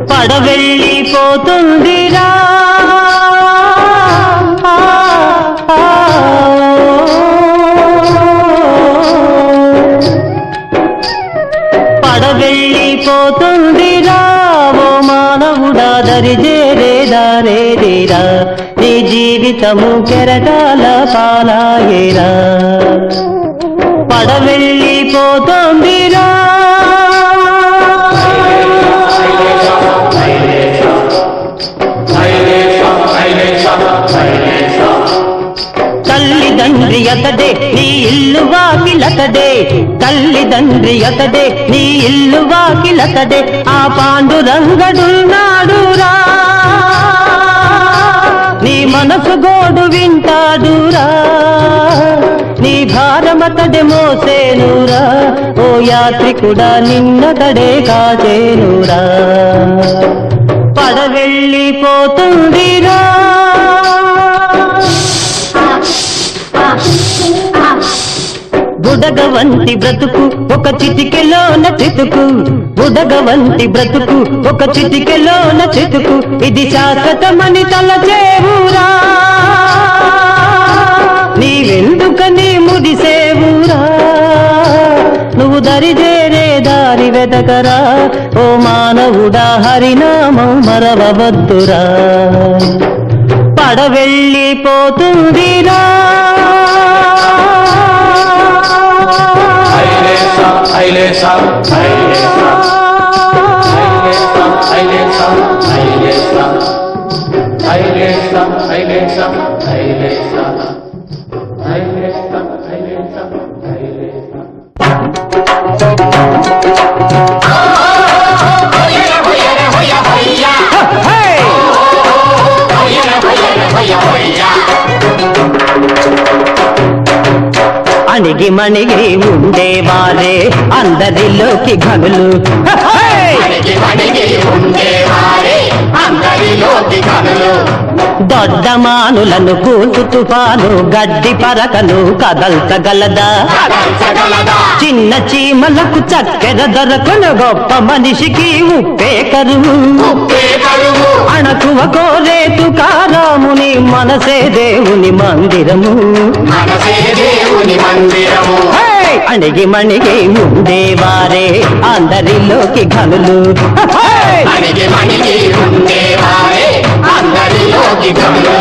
పడవెళ్ళిపోతుందిరా పడవెళ్ళిపోతుందిరా ఓ మానవుడా దరిజేరేదారేదిరా నీ జీవితము కెరటాల పాలాయేరా పడవెళ్ళిపోతుందిరా తల్లిదండ్రి అతడే నీ ఇల్లు వాకిలతడే తల్లిదండ్రి అతడే నీ ఇల్లు వాకిలతడే ఆ పాండురంగడున్నాడురా నీ మనసు గోడు వింటాడురా నీ భారమతడే మోసేనురా ఓ యాత్రికుడా నిన్నతడే కాచేనురా పడవెళ్ళిపోతుందిరా బుడగవంటి బ్రతుకు ఒక చిటికెలోన చితుకు బుడగవంటి బ్రతుకు ఒక చిటికెలోన చితుకు ఇది శాశ్వతమని తలచేవురా నీవెందుకని ముడిసేవురా నువ్వు దరిజేరే దారి వెదకరా ఓ మానవుడా హరినామం మరవవద్దురా పడవెళ్ళిపోతుందిరా అణిగి మణిగి ఉండేవారే అందరిలోకి ఘనులు దొడ్డమానులను కూల్చు తుఫాను గడ్డి పరకను కదల్చగలదా చిన్న చీమలకు చక్కెర దొరకను గొప్ప మనిషికి ఉప్పే కరువు అణకువ కోరేతు కారాముని మనసే దేవుని మందిరము అణిగి మణిగి ఉండేవారే అందరిలోకి ఘనులు అందరిలోకి ఘనులు